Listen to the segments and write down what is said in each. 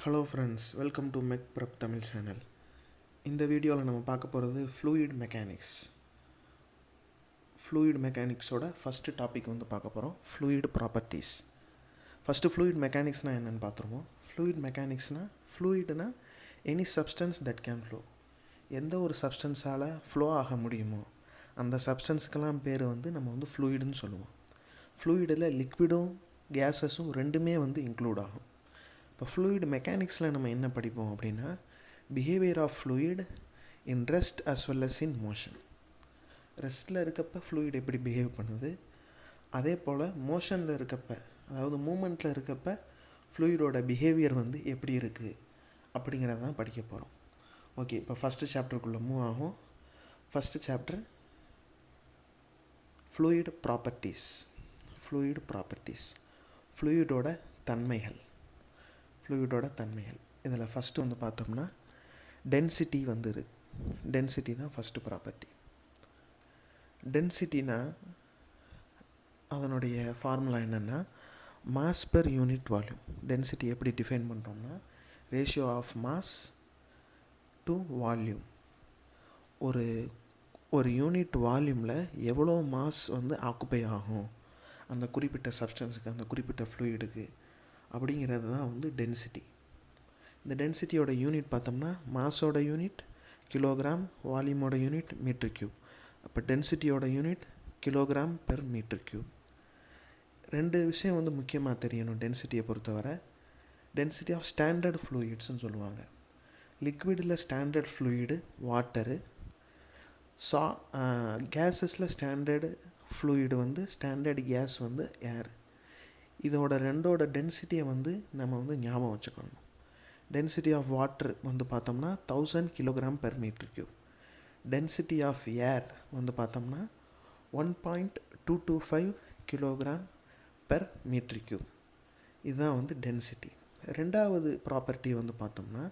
Hello friends, welcome to Mech Prep Tamil channel. இந்த வீடியோவில் நம்ம பார்க்க போகிறது ஃப்ளூயிட் மெக்கானிக்ஸ். ஃப்ளூயிட் மெக்கானிக்ஸோட ஃபஸ்ட்டு டாபிக் வந்து பார்க்க போகிறோம், ஃப்ளூயிட் ப்ராப்பர்ட்டிஸ். ஃபஸ்ட்டு ஃப்ளூயிட் மெக்கானிக்ஸ்னால் என்னென்னு பார்த்துருவோம். ஃப்ளூயிட் மெக்கானிக்ஸ்னால் ஃப்ளூயிட்னா any substance that can flow. எந்த ஒரு சப்ஸ்டன்ஸால் ஃப்ளோ ஆக முடியுமோ அந்த சப்ஸ்டன்ஸுக்கெல்லாம் பேர் வந்து நம்ம வந்து ஃப்ளூயிடுன்னு சொல்லுவோம். ஃப்ளூயிடில் லிக்விடும் கேஸஸும் ரெண்டுமே வந்து இன்க்ளூட் ஆகும். இப்போ ஃப்ளூயிட் மெக்கானிக்ஸில் நம்ம என்ன படிப்போம் அப்படின்னா, behaviour of fluid in rest as well as in motion. ரெஸ்ட்டில் இருக்கப்போ ஃப்ளூயிட் எப்படி பிஹேவ் பண்ணுது, அதே போல் மோஷனில் இருக்கப்போ, அதாவது மூமெண்ட்டில் இருக்கப்போ ஃப்ளூயிடோட பிஹேவியர் வந்து எப்படி இருக்குது அப்படிங்கிறத தான் படிக்க போகிறோம். ஓகே, இப்போ ஃபஸ்ட்டு சாப்டருக்குள்ளே மூவ் ஆகும். First chapter fluid properties. ஃப்ளூயிடோட தன்மைகள். இதில் ஃபஸ்ட்டு வந்து பார்த்தோம்னா டென்சிட்டி வந்து இருக்குது. டென்சிட்டி தான் ஃபஸ்ட்டு ப்ராப்பர்ட்டி. டென்சிட்டினா அதனுடைய ஃபார்முலா என்னென்னா mass per unit volume. Density எப்படி டிஃபைன் பண்ணுறோம்னா ratio of mass to volume. ஒரு யூனிட் வால்யூமில் எவ்வளோ மாஸ் வந்து ஆக்குப்பை ஆகும் அந்த குறிப்பிட்ட சப்ஸ்டன்ஸுக்கு, அந்த குறிப்பிட்ட ஃப்ளூயிடுக்கு, அப்படிங்கிறது தான் வந்து டென்சிட்டி. இந்த டென்சிட்டியோட யூனிட் பார்த்தோம்னா மாஸோட யூனிட் கிலோகிராம், வால்யூமோட யூனிட் மீட்டர் க்யூப். அப்போ டென்சிட்டியோட unit kilogram per metre cube. ரெண்டு விஷயம் வந்து முக்கியமாக தெரியணும் டென்சிட்டியை பொறுத்தவரை. டென்சிட்டி ஆஃப் ஸ்டாண்டர்ட் ஃப்ளூயிட்ஸ்னு சொல்லுவாங்க. லிக்விடில் ஸ்டாண்டர்ட் ஃப்ளூயிடு வாட்டரு, கேஸஸில் ஸ்டாண்டர்டு ஃப்ளூயிடு வந்து ஸ்டாண்டர்டு கேஸ் வந்து ஏர். இதோட ரெண்டோட டென்சிட்டியை வந்து நம்ம வந்து ஞாபகம் வச்சுக்கணும். டென்சிட்டி ஆஃப் வாட்டர் வந்து பார்த்தோம்னா 1000 kilogram per metre cube. Density of air வந்து பார்த்தோம்னா 1.225 கிலோகிராம் பெர் மீட்டர் க்யூப். இதுதான் வந்து டென்சிட்டி. ரெண்டாவது ப்ராப்பர்ட்டி வந்து பார்த்தோம்னா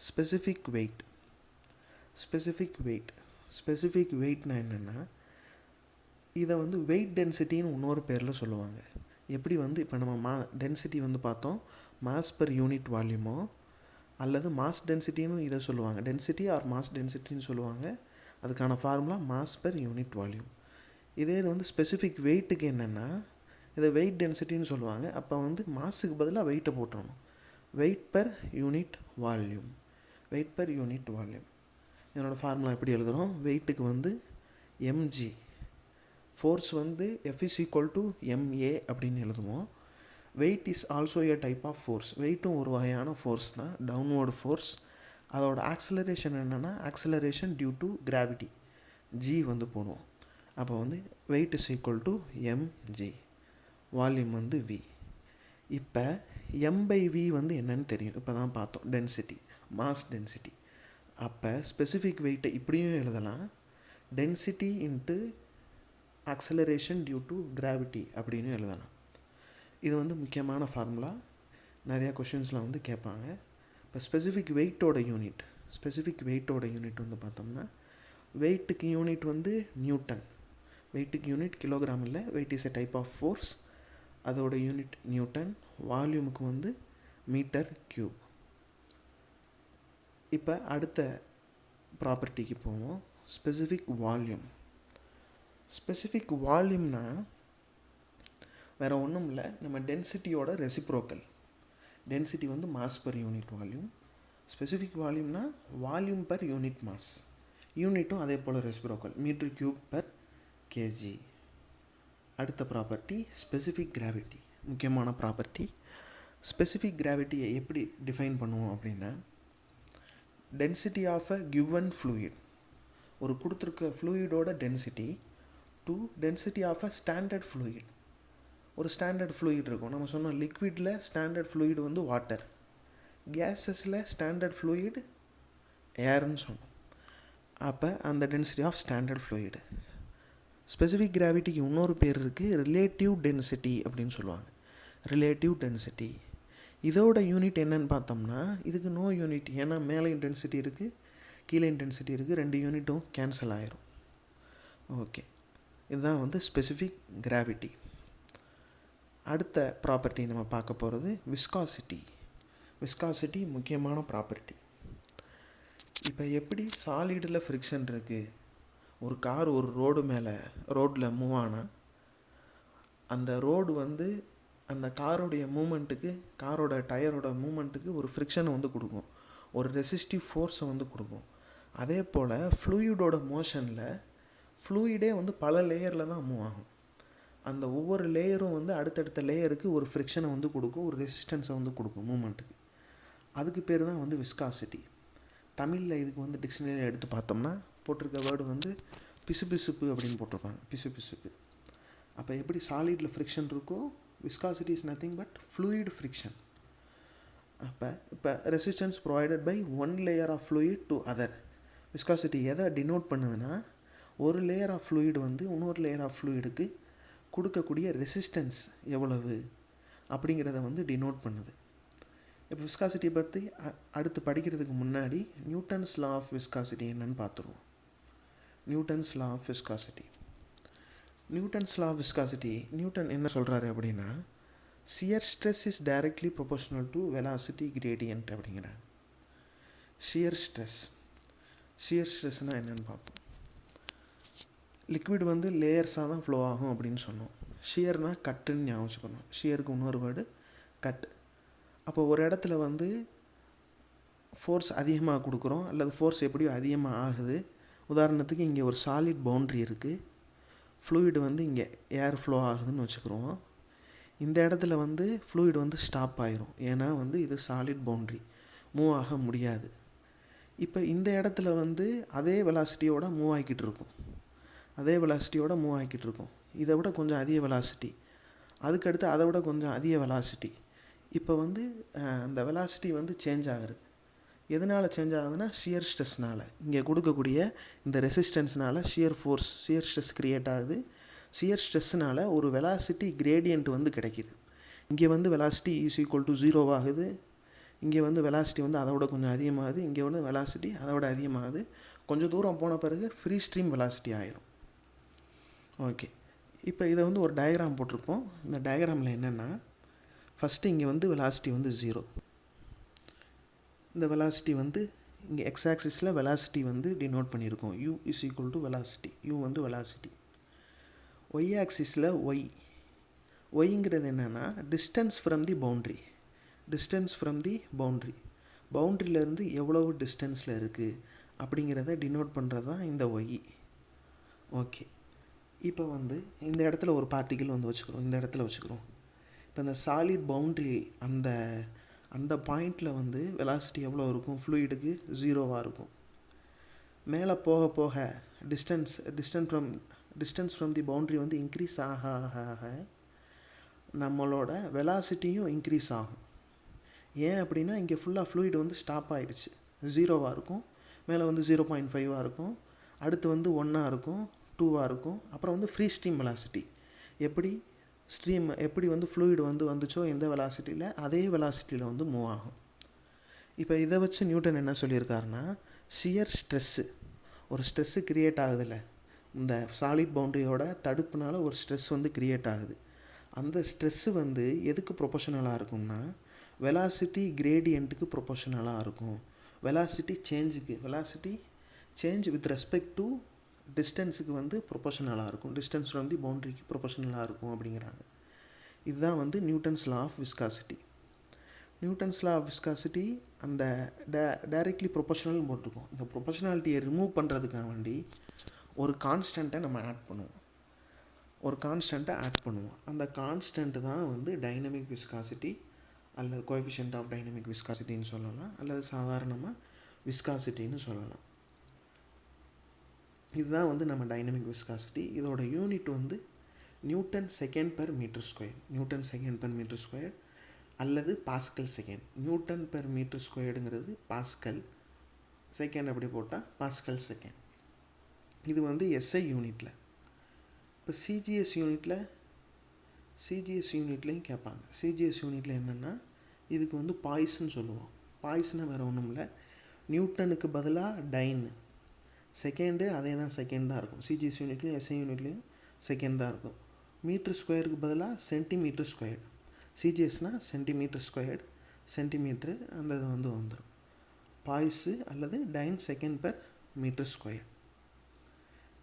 ஸ்பெசிஃபிக் வெயிட்னா என்னென்னா, இதை வந்து வெயிட் டென்சிட்டின்னு இன்னொரு பேரில் சொல்லுவாங்க. எப்படி வந்து இப்போ நம்ம டென்சிட்டி வந்து பார்த்தோம் மாஸ் பெர் யூனிட் வால்யூமோ, அல்லது மாஸ் டென்சிட்டின்னு இதை சொல்லுவாங்க. டென்சிட்டி ஆர் மாஸ் டென்சிட்டின்னு சொல்லுவாங்க. அதுக்கான formula mass per unit volume. இதே இது வந்து ஸ்பெசிஃபிக் வெயிட்டுக்கு என்னென்னா இதை வெயிட் டென்சிட்டின்னு சொல்லுவாங்க. அப்போ வந்து மாஸுக்கு பதிலாக வெயிட்டை போட்டுறணும். Weight per unit volume. இதனோட ஃபார்முலா எப்படி எழுதுகிறோம், வெயிட்டுக்கு வந்து mg, ஃபோர்ஸ் வந்து F is equal to ma அப்படின்னு எழுதுவோம். Weight is also a type of force. வெயிட்டும் ஒரு வகையான ஃபோர்ஸ் தான், டவுன்வர்டு ஃபோர்ஸ். அதோட ஆக்சலரேஷன் என்னென்னா acceleration due to gravity, g வந்து போடுவோம். அப்போ வந்து weight is equal to mg, volume வந்து v. இப்போ m/v வந்து என்னன்னு தெரியும், இப்போ தான் பார்த்தோம், டென்சிட்டி, மாஸ் டென்சிட்டி. அப்போ ஸ்பெசிஃபிக் வெயிட்டை இப்படியும் எழுதலாம், density into acceleration due to gravity அப்படின்னு எழுதலாம். இது வந்து முக்கியமான ஃபார்முலா, நிறையா கொஷின்ஸில் வந்து கேட்பாங்க. இப்போ ஸ்பெசிஃபிக் வெயிட்டோட யூனிட் வந்து பார்த்தோம்னா, வெயிட்டுக்கு யூனிட் வந்து நியூட்டன். வெயிட்டுக்கு யூனிட் கிலோகிராம் இல்லை, weight is a type of force. அதோட யூனிட் நியூட்டன். வால்யூமுக்கு வந்து மீட்டர் க்யூப். இப்போ அடுத்த ப்ராப்பர்ட்டிக்கு போவோம், ஸ்பெசிஃபிக் வால்யூம்னா வேறு ஒன்றும் இல்லை, நம்ம டென்சிட்டியோட ரெசிப்ரோக்கல். டென்சிட்டி வந்து mass per unit volume. Specific வால்யூம்னா வால்யூம் பர் யூனிட் மாஸ். யூனிட்டும் அதே போல் reciprocal, metre cube per KG. அடுத்த ப்ராப்பர்ட்டி ஸ்பெசிஃபிக் கிராவிட்டி. முக்கியமான ப்ராப்பர்ட்டி. ஸ்பெசிஃபிக் கிராவிட்டியை எப்படி டிஃபைன் பண்ணுவோம் அப்படின்னா, density of a given fluid, ஒரு கொடுத்துருக்க ஃப்ளூயிடோட density to density of a standard fluid. ஒரு ஸ்டாண்டர்ட் ஃப்ளூயிட் இருக்கும், நம்ம சொன்னோம் லிக்விடில் ஸ்டாண்டர்ட் ஃப்ளூயிட் வந்து வாட்டர், கேஸஸில் ஸ்டாண்டர்ட் ஃப்ளூயிட் ஏர்னு சொன்னோம். அப்போ அந்த density of standard fluid. Specific கிராவிட்டிக்கு இன்னொரு பேர் இருக்குது, ரிலேட்டிவ் டென்சிட்டி அப்படின்னு சொல்லுவாங்க. ரிலேட்டிவ் டென்சிட்டி இதோட யூனிட் என்னன்னு பார்த்தோம்னா, இதுக்கு நோ யூனிட், ஏன்னா மேலே இன்டென்சிட்டி இருக்குது, கீழே இன்டென்சிட்டி இருக்குது, ரெண்டு யூனிட்டும் கேன்சல் ஆயிரும். ஓகே, இதுதான் வந்து ஸ்பெசிஃபிக் கிராவிட்டி. அடுத்த ப்ராப்பர்ட்டி நம்ம பார்க்க போகிறது விஸ்காசிட்டி. விஸ்காசிட்டி முக்கியமான ப்ராப்பர்ட்டி. இப்போ எப்படி சாலிடில் ஃப்ரிக்ஷன் இருக்குது, ஒரு கார் ஒரு ரோடில் மூவ் ஆனால் அந்த ரோடு வந்து அந்த காரோடைய மூமெண்ட்டுக்கு, காரோட டயரோட மூமெண்ட்டுக்கு ஒரு ஃப்ரிக்ஷனை வந்து கொடுக்கும், ஒரு ரெசிஸ்டிவ் ஃபோர்ஸை வந்து கொடுக்கும். அதே போல் ஃப்ளூயிடோட மோஷனில் ஃப்ளூயிடே வந்து பல லேயரில் தான் மூவ் ஆகும். அந்த ஒவ்வொரு லேயரும் வந்து அடுத்தடுத்த லேயருக்கு ஒரு ஃப்ரிக்ஷனை வந்து கொடுக்கும், ஒரு ரெசிஸ்டன்ஸை வந்து கொடுக்கும் மூமெண்ட்டுக்கு. அதுக்கு பேர் தான் வந்து விஸ்காசிட்டி. தமிழில் இதுக்கு வந்து டிக்ஷனரியில் எடுத்து பார்த்தோம்னா போட்டிருக்க வேர்டு வந்து பிசுபிசுப்பு அப்படின்னு போட்டிருப்பாங்க, பிசுபிசுப்பு. அப்போ எப்படி சாலிடில் ஃப்ரிக்ஷன் இருக்கோ, viscosity is nothing but fluid friction. இப்போ resistance provided by one layer of fluid to other. Viscosity எதை டினோட் பண்ணுதுன்னா, ஒரு லேயர் ஆஃப் ஃப்ளூயிட் வந்து இன்னொரு லேயர் ஆஃப் ஃப்ளூயிடுக்கு கொடுக்கக்கூடிய ரெசிஸ்டன்ஸ் எவ்வளவு அப்படிங்கிறத வந்து டினோட் பண்ணுது. இப்போ விஸ்காசிட்டியை பற்றி அடுத்து படிக்கிறதுக்கு முன்னாடி நியூட்டன்ஸ் லா ஆஃப் விஸ்காசிட்டி என்னன்னு பார்த்துருவோம். Newton's law of viscosity. Newton's law of viscosity, Newton என்ன சொல்கிறாரு அப்படின்னா, shear stress is directly proportional to velocity gradient அப்படிங்கிறாங்க. shear stressனால் என்னென்னு பார்ப்போம். லிக்விட் வந்து லேயர்ஸாக தான் ஃப்ளோ ஆகும் அப்படின்னு சொன்னோம். ஷியர்னால் கட்டுன்னு ஞாபகம் வச்சுக்கணும். ஷியருக்கு இன்னொரு வேர்டு கட். அப்போ ஒரு இடத்துல வந்து ஃபோர்ஸ் அதிகமாக கொடுக்குறோம், அல்லது ஃபோர்ஸ் எப்படியோ அதிகமாக ஆகுது. உதாரணத்துக்கு இங்கே ஒரு சாலிட் பவுண்ட்ரி இருக்குது, ஃப்ளூயிடு வந்து இங்கே ஏர் ஃப்ளோ ஆகுதுன்னு வச்சுக்கிறோம். இந்த இடத்துல வந்து ஃப்ளூயிடு வந்து ஸ்டாப் ஆயிரும், ஏன்னா வந்து இது சாலிட் பவுண்ட்ரி, மூவ் ஆக முடியாது. இப்போ இந்த இடத்துல வந்து அதே வெலாசிட்டியோட மூவ் ஆகிக்கிட்டு இருக்கும், இதை விட கொஞ்சம் அதிக வெலாசிட்டி, அதுக்கடுத்து அதை விட கொஞ்சம் அதிக வெலாசிட்டி. இப்போ வந்து அந்த வெலாசிட்டி வந்து சேஞ்ச் ஆகுது. எதனால் சேஞ்ச் ஆகுதுன்னா, ஷியர் ஸ்ட்ரெஸ்னால், இங்கே கொடுக்கக்கூடிய இந்த ரெசிஸ்டன்ஸ்னால் shear force, shear stress create ஆகுது. ஷியர் ஸ்ட்ரெஸ்னால் ஒரு வெலாசிட்டி கிரேடியன்ட் வந்து கிடைக்கிது. இங்கே வந்து வெலாசிட்டி இஸ் ஈக்குவல் டு 0 ஆகுது, இங்கே வந்து வெலாசிட்டி வந்து அதை விட கொஞ்சம் அதிகமாகுது, இங்கே வந்து வெலாசிட்டி அதை விட அதிகமாகுது. கொஞ்சம் தூரம் போன பிறகு ஃப்ரீ ஸ்ட்ரீம் வெலாசிட்டி ஆயிரும். ஓகே, இப்போ இதை வந்து ஒரு டயக்ராம் போட்டிருப்போம். இந்த டயக்ராமில் என்னென்னா, ஃபஸ்ட்டு இங்கே வந்து வெலாசிட்டி வந்து 0. இந்த வெலாசிட்டி வந்து இங்கே எக்ஸ் ஆக்சிஸில் வெலாசிட்டி வந்து டினோட் பண்ணியிருக்கோம், u is equal to velocity, u வந்து வெலாசிட்டி. ஒய் ஆக்சிஸில் ஒய்ங்கிறது என்னென்னா டிஸ்டன்ஸ் ஃப்ரம் தி பவுண்ட்ரி, பவுண்ட்ரியிலேருந்து எவ்வளவு டிஸ்டன்ஸில் இருக்குது அப்படிங்கிறத டினோட் பண்ணுறது தான் இந்த ஒய். ஓகே, இப்போ வந்து இந்த இடத்துல ஒரு பார்ட்டிக்கிள் வந்து வச்சுக்கிறோம், இப்போ இந்த சாலிட் பவுண்ட்ரி அந்த பாயிண்டில் வந்து வெலாசிட்டி எவ்வளோ இருக்கும், ஃப்ளூயிடுக்கு 0 இருக்கும். மேலே போக போக டிஸ்டன்ஸ் ஃப்ரம் தி பவுண்ட்ரி வந்து இன்க்ரீஸ் ஆக நம்மளோட வெலாசிட்டியும் இன்க்ரீஸ் ஆகும். ஏன் அப்படின்னா, இங்கே ஃபுல்லாக ஃப்ளூயிட் வந்து ஸ்டாப் ஆகிடுச்சு, 0 இருக்கும், மேலே வந்து 0.5 இருக்கும், அடுத்து வந்து 1 இருக்கும், 2 இருக்கும், அப்புறம் வந்து ஃப்ரீ ஸ்ட்ரீம் வெலாசிட்டி. எப்படி வந்து ஃப்ளூயிட் வந்து வந்துச்சோ எந்த வெலாசிட்டியில், அதே வெலாசிட்டியில் வந்து மூவ் ஆகும். இப்போ இதை வச்சு நியூட்டன் என்ன சொல்லியிருக்காருன்னா, ஷியர் ஸ்ட்ரெஸ்ஸு, ஒரு ஸ்ட்ரெஸ்ஸு க்ரியேட் ஆகுதில்ல, இந்த சாலிட் பவுண்ட்ரியோட தடுப்புனால ஒரு ஸ்ட்ரெஸ் வந்து க்ரியேட் ஆகுது. அந்த ஸ்ட்ரெஸ்ஸு வந்து எதுக்கு ப்ரொபோஷனலாக இருக்கும்னா, வெலாசிட்டி கிரேடியண்ட்டுக்கு ப்ரொபோஷனலாக இருக்கும். Velocity change with respect to டிஸ்டன்ஸுக்கு வந்து ப்ரொபோஷனலாக இருக்கும், டிஸ்டன்ஸ் ஃப்ரம் தி பவுண்ட்ரிக்கு ப்ரொபோஷனலாக இருக்கும் அப்படிங்கிறாங்க. இதுதான் வந்து Newton's law of viscosity. Newton's law of viscosity அந்த டைரெக்ட்லி ப்ரொபோஷனல்னு போட்டிருக்கோம். இந்த ப்ரொபோஷனாலிட்டியை ரிமூவ் பண்ணுறதுக்காக வேண்டி ஒரு கான்ஸ்டண்ட்டை நம்ம ஆட் பண்ணுவோம், அந்த கான்ஸ்டன்ட்டு தான் வந்து டைனமிக் விஸ்காசிட்டி அல்லது கோஎஃபிஷியன்ட் ஆஃப் டைனமிக் விஸ்காசிட்டின்னு சொல்லலாம், அல்லது சாதாரணமாக விஸ்காசிட்டின்னு சொல்லலாம். இதுதான் வந்து நம்ம டைனமிக் விஸ்காசிட்டி. இதோட யூனிட் வந்து newton second per metre square அல்லது pascal second. Newton per metre ஸ்கொயர்டுங்கிறது பாஸ்கல், செகண்ட் அப்படி போட்டால் பாஸ்கல் செகண்ட். இது வந்து எஸ்ஐ யூனிட்டில். இப்போ சிஜிஎஸ் யூனிட்லையும் கேட்பாங்க. சிஜிஎஸ் யூனிட்டில் என்னென்னா, இதுக்கு வந்து பாய்ஸ்ன்னு சொல்லுவோம். பாய்ஸ்னா வேறு ஒன்றும் இல்லை, நியூட்டனுக்கு பதிலாக டைனு, செகண்டு அதே தான், செகண்ட் தான் இருக்கும். சிஜிஎஸ் யூனிட்லையும் எஸ்ஐ யூனிட்லையும் செகண்ட் தான் இருக்கும். மீட்டர் ஸ்கொயருக்கு பதிலாக சென்டிமீட்டர் ஸ்கொயர்டு. சிஜிஎஸ்னால் சென்டிமீட்டர் ஸ்கொயர்டு, சென்டிமீட்ரு அந்த இது வந்து வந்துடும். பாய்ஸு அல்லது dyne second per metre square.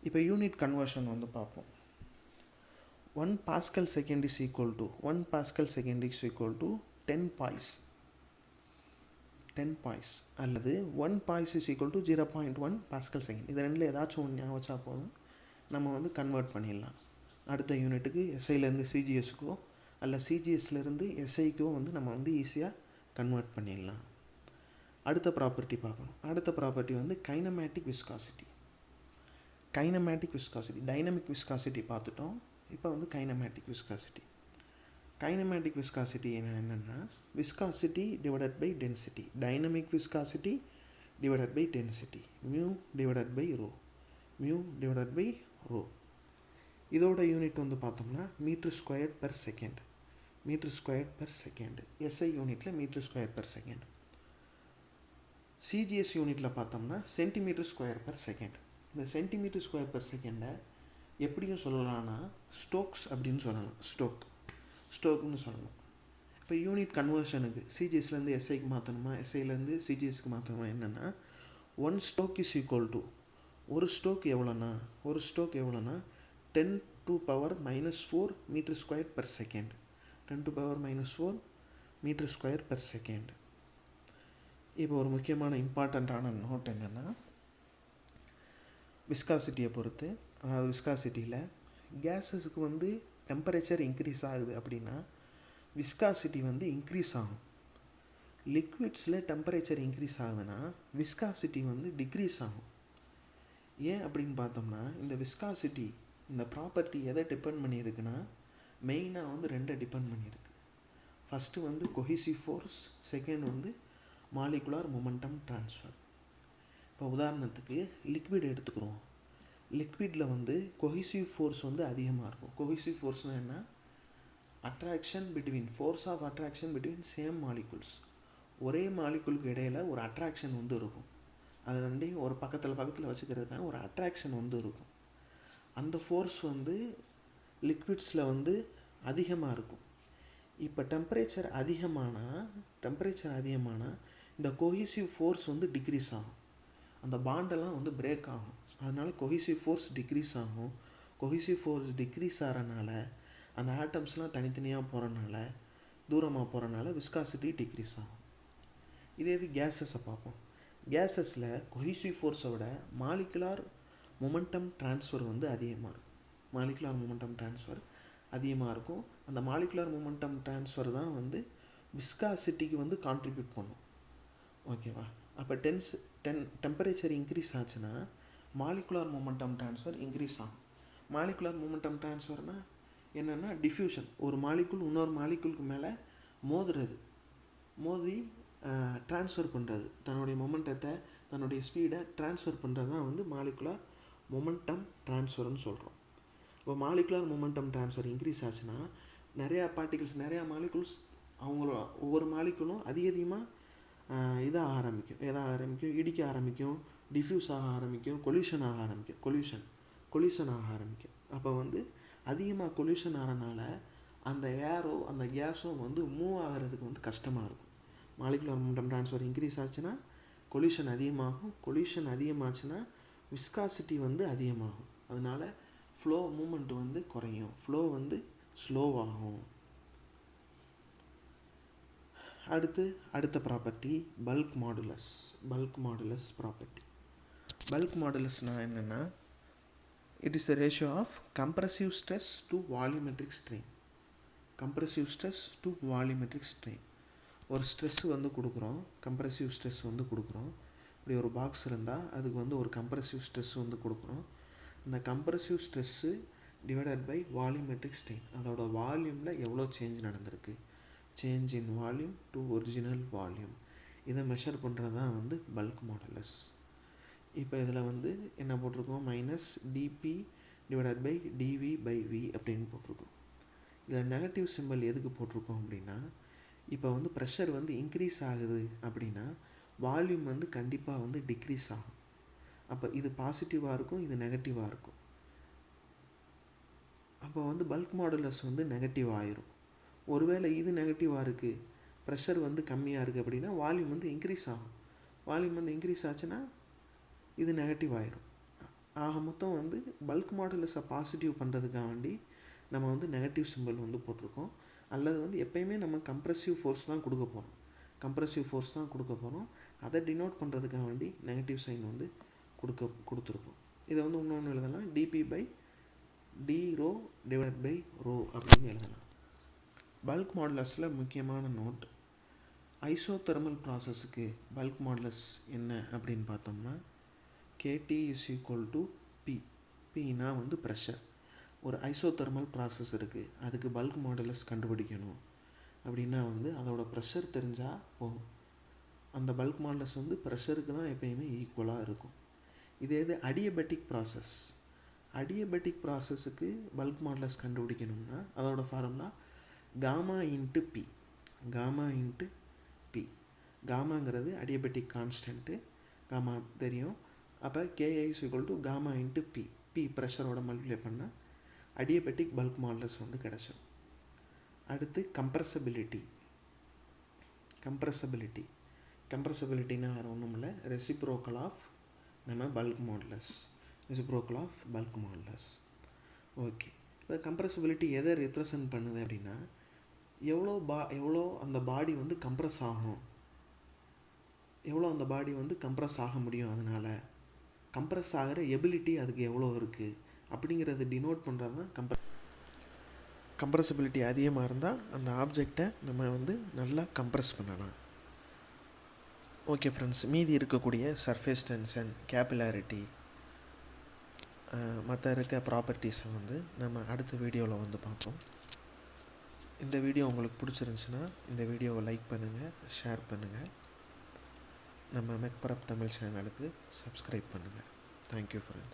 இப்போ யூனிட் கன்வர்ஷன் வந்து பார்ப்போம். 1 Pascal second is equal to 1 Pascal second is equal to 10 pies. 10 pies அல்லது 1 pies is equal to 0.1 Pascal second. இது ரெண்டில் ஏதாச்சும் ஒன்று ஞாபகம் வச்சா போதும், நம்ம வந்து கன்வெர்ட் பண்ணிடலாம். அடுத்த யூனிட்டுக்கு எஸ்ஐலேருந்து சிஜிஎஸ்க்கோ அல்ல சிஜிஎஸ்லேருந்து எஸ்ஐக்கோ வந்து நம்ம வந்து ஈஸியாக கன்வெர்ட் பண்ணிடலாம். அடுத்த ப்ராப்பர்ட்டி பார்க்கணும். அடுத்த ப்ராப்பர்ட்டி வந்து kinematic viscosity. Kinematic viscosity, dynamic viscosity பார்த்துட்டோம். இப்போ வந்து கைனமேட்டிக் விஸ்காசிட்டி. கைனமேட்டிக் விஸ்காசிட்டி என்னென்னா viscosity divided by density. Dynamic viscosity divided by density, mu divided by rho, mu divided by rho. இதோட யூனிட் வந்து பார்த்தோம்னா metre square per second, metre square per second. SI யூனிட்டில் metre square per second. CGS யூனிட்டில் பார்த்தோம்னா centimetre square per second. இந்த centimetre square per செகண்டை எப்படியும் சொல்லலாம்னா ஸ்டோக்ஸ் அப்படின்னு சொல்லலாம். ஸ்டோக்னு சொல்லணும். இப்போ யூனிட் கன்வர்ஷனுக்கு சிஜிஎஸ்லேருந்து எஸ்ஐக்கு மாற்றணுமா, எஸ்ஐலேருந்து சிஜிஎஸ்க்கு மாற்றணுமா என்னென்னா 1 ஸ்டோக் இஸ் ஈக்குவல் டு, ஒரு ஸ்டோக் எவ்வளோனா 10⁻⁻⁴ metre square per second. 10⁻⁻⁴ metre square per second. இப்போ ஒரு முக்கியமான இம்பார்ட்டண்ட்டான நோட் என்னென்னா விஸ்காசிட்டியை பொறுத்து, அதாவது விஸ்காசிட்டியில் கேஸஸுக்கு வந்து டெம்பரேச்சர் இன்க்ரீஸ் ஆகுது அப்படின்னா விஸ்காசிட்டி வந்து இன்க்ரீஸ் ஆகும். லிக்விட்ஸில் டெம்பரேச்சர் இன்க்ரீஸ் ஆகுதுன்னா விஸ்காசிட்டி வந்து டிக்ரீஸ் ஆகும். ஏன் அப்படின்னு பார்த்தோம்னா இந்த விஸ்காசிட்டி, இந்த ப்ராப்பர்ட்டி எதை டிபெண்ட் பண்ணியிருக்குன்னா மெயினாக வந்து 2 டிபெண்ட் பண்ணியிருக்கு. ஃபஸ்ட்டு வந்து கொஹிசிவ் ஃபோர்ஸ், செகண்ட் வந்து மாலிகுலார் மொமெண்டம் ட்ரான்ஸ்ஃபர். இப்போ உதாரணத்துக்கு லிக்விட் எடுத்துக்கிறோம். லிக்விடில் வந்து கொஹிசிவ் ஃபோர்ஸ் வந்து அதிகமாக இருக்கும். கொஹிசிவ் ஃபோர்ஸ்னால் என்ன? Attraction between, force of attraction between same molecules. ஒரே மாலிகுலுக்கு இடையில் ஒரு அட்ராக்ஷன் வந்து இருக்கும். அது ரெண்டையும் ஒரு பக்கத்தில் வச்சுக்கிறதுக்கான ஒரு அட்ராக்ஷன் வந்து இருக்கும். அந்த ஃபோர்ஸ் வந்து லிக்விட்ஸில் வந்து அதிகமாக இருக்கும். இப்போ டெம்பரேச்சர் அதிகமானால் இந்த கொஹிசிவ் ஃபோர்ஸ் வந்து டிக்ரீஸ் ஆகும். அந்த பாண்டெல்லாம் வந்து பிரேக் ஆகும். அதனால் கொஹிசிவ் ஃபோர்ஸ் டிக்ரீஸ் ஆகும். கொஹிசிவ் ஃபோர்ஸ் டிக்ரீஸ் ஆகிறனால அந்த ஆட்டம்ஸ்லாம் தனித்தனியாக போகிறனால, தூரமாக போகிறனால விஸ்காசிட்டி டிக்ரீஸ் ஆகும். இதே இது கேஸஸை பார்ப்போம். கேஸஸில் கொஹிசிவ் ஃபோர்ஸை விட மாலிகுலார் மொமெண்டம் ட்ரான்ஸ்ஃபர் வந்து அதிகமாக இருக்கும். மாலிகுலார் மொமெண்டம் ட்ரான்ஸ்ஃபர் அதிகமாக இருக்கும். அந்த மாலிகுலார் மொமெண்டம் ட்ரான்ஸ்ஃபர் தான் வந்து விஸ்காசிட்டிக்கு வந்து கான்ட்ரிபியூட் பண்ணும். ஓகேவா? அப்போ டெம்பரேச்சர் இன்க்ரீஸ் ஆச்சுன்னா மாலிகுலார் மொமெண்டம் ட்ரான்ஸ்ஃபர் இன்க்ரீஸ் ஆகும். மாலிகுலார் மொமெண்டம் ட்ரான்ஸ்ஃபர்னால் என்னென்னா டிஃப்யூஷன். ஒரு மாலிகுல் இன்னொரு மாலிகுலுக்கு மேலே மோதி ட்ரான்ஸ்ஃபர் பண்ணுறது, தன்னுடைய மொமெண்டத்தை, தன்னுடைய ஸ்பீடை ட்ரான்ஸ்ஃபர் பண்ணுறது தான் வந்து மாலிகுலார் மொமெண்டம் ட்ரான்ஸ்ஃபர்னு சொல்கிறோம். இப்போ மாலிகுலார் மொமெண்டம் ட்ரான்ஸ்ஃபர் இன்க்ரீஸ் ஆச்சுன்னா நிறையா பார்ட்டிகிள்ஸ், நிறையா மாலிகுல்ஸ், அவங்களோட ஒவ்வொரு மாலிகுலும் அதிகமாக எதாக ஆரம்பிக்கும், இடிக்க ஆரம்பிக்கும், டிஃப்யூஸ் ஆக ஆரம்பிக்கும், கொல்யூஷன் ஆக ஆரம்பிக்கும். அப்போ வந்து அதிகமாக கொல்யூஷன் ஆகிறனால அந்த ஏரோ அந்த கேஸோ வந்து மூவ் ஆகிறதுக்கு வந்து கஷ்டமாக இருக்கும். மாலிகுலார் மொமெண்டம் ட்ரான்ஸ்ஃபர் இன்க்ரீஸ் ஆச்சுன்னா கொல்யூஷன் அதிகமாகும். கொல்யூஷன் அதிகமாச்சுன்னா விஸ்காசிட்டி வந்து அதிகமாகும். அதனால் ஃப்ளோ மூமெண்ட் வந்து குறையும், ஃப்ளோ வந்து ஸ்லோவாகும். அடுத்த property bulk modulus property. Bulk மாடுலஸ்னால் என்னென்னா it is the ratio of compressive stress to volumetric strain. ஒரு ஸ்ட்ரெஸ் வந்து கொடுக்குறோம், கம்ப்ரசிவ் ஸ்ட்ரெஸ் வந்து கொடுக்குறோம். இப்படி ஒரு பாக்ஸ் இருந்தால் அதுக்கு வந்து ஒரு கம்ப்ரசிவ் ஸ்ட்ரெஸ் வந்து கொடுக்குறோம். அந்த compressive stress divided by volumetric strain, அதோட வால்யூமில் எவ்வளோ சேஞ்ச் நடந்திருக்கு, change in volume to original volume, இதை மெஷர் பண்ணுறது தான் வந்து பல்க் மாடுலஸ். இப்போ இதில் வந்து என்ன போட்டிருக்கோம், minus DP divided by DV by V அப்படின்னு போட்டிருக்கோம். இதில் நெகட்டிவ் சிம்பிள் எதுக்கு போட்டிருக்கோம் அப்படின்னா, இப்போ வந்து ப்ரெஷர் வந்து இன்க்ரீஸ் ஆகுது அப்படின்னா வால்யூம் வந்து கண்டிப்பாக வந்து டிக்ரீஸ் ஆகும். அப்போ இது பாசிட்டிவாக இருக்கும், இது நெகட்டிவாக இருக்கும். அப்போ வந்து பல்க் மாடுலஸ் வந்து நெகட்டிவ் ஆயிரும். ஒருவேளை இது நெகட்டிவாக இருக்குது, ப்ரெஷர் வந்து கம்மியாக இருக்குது அப்படின்னா வால்யூம் வந்து இன்க்ரீஸ் ஆகும். வால்யூம் வந்து இன்க்ரீஸ் ஆச்சுன்னா இது நெகட்டிவ் ஆயிரும். ஆக மொத்தம் வந்து பல்க் மாடுலஸை பாசிட்டிவ் பண்ணுறதுக்காக வேண்டி நம்ம வந்து நெகட்டிவ் சிம்பிள் வந்து போட்டிருக்கோம். அல்லது வந்து எப்பயுமே நம்ம கம்ப்ரெசிவ் ஃபோர்ஸ் தான் கொடுக்க போகிறோம். அதை டினோட் பண்ணுறதுக்காக வேண்டி நெகட்டிவ் சைன் வந்து கொடுத்துருக்கோம். இதை வந்து இன்னொன்று எழுதலாம், DP by D rho divide by rho அப்படின்னு எழுதலாம். பல்க் மாடுலஸில் முக்கியமான நோட், ஐசோதெர்மல் ப்ராசஸுக்கு பல்க் மாடுலஸ் என்ன அப்படின்னு பார்த்தோம்னா KT is equal to P. பின்னா வந்து ப்ரெஷர். ஒரு ஐசோதெர்மல் ப்ராசஸ் இருக்குது, அதுக்கு பல்க் மாடுலஸ் கண்டுபிடிக்கணும் அப்படின்னா வந்து அதோட ப்ரெஷர் தெரிஞ்சால் போதும். அந்த பல்க் மாடுலஸ் வந்து ப்ரெஷருக்கு தான் எப்பயுமே ஈக்குவலாக இருக்கும். இதே இது அடியபெட்டிக் ப்ராசஸுக்கு பல்க் மாடுலஸ் கண்டுபிடிக்கணும்னா அதோட ஃபார்முலா காமா இன்ட்டு பி. காமாங்கிறது அடியபெட்டிக் கான்ஸ்டன்ட்டு, காமா தெரியும். அப்போ KI is equal to gamma into P ப்ரெஷரோட மல்டிப்ளை பண்ணால் அடியபெட்டிக் பல்க் மாடுலஸ் வந்து கிடச்சிடும். அடுத்து கம்ப்ரெசபிலிட்டினா வேறு ஒன்றும் இல்லை, reciprocal of bulk modulus. Okay, இப்போ கம்ப்ரெசபிலிட்டி எதை ரெப்ரசன்ட் பண்ணுது அப்படின்னா எவ்வளோ அந்த பாடி வந்து கம்ப்ரெஸ் ஆகும், எவ்வளோ அந்த பாடி வந்து கம்ப்ரெஸ் ஆக முடியும், அதனால் கம்ப்ரெஸ் ஆகிற எபிலிட்டி அதுக்கு எவ்வளோ இருக்குது அப்படிங்கிறத டினோட் பண்ணுறது தான் கம்ப்ரெசபிலிட்டி. அதிகமாக இருந்தால் அந்த ஆப்ஜெக்டை நம்ம வந்து நல்லா கம்ப்ரெஸ் பண்ணலாம். ஓகே ஃப்ரெண்ட்ஸ், மீதி இருக்கக்கூடிய சர்ஃபேஸ் டென்ஷன், கேபிலாரிட்டி, மற்ற இருக்க ப்ராப்பர்ட்டிஸை வந்து நம்ம அடுத்த வீடியோவில் வந்து பார்ப்போம். இந்த வீடியோ உங்களுக்கு பிடிச்சிருந்துச்சுன்னா இந்த வீடியோவை லைக் பண்ணுங்கள், ஷேர் பண்ணுங்கள். நம்ம மெக்பரப் தமிழ் சேனலுக்கு சப்ஸ்கிரைப் பண்ணுங்கள். Thank you friends.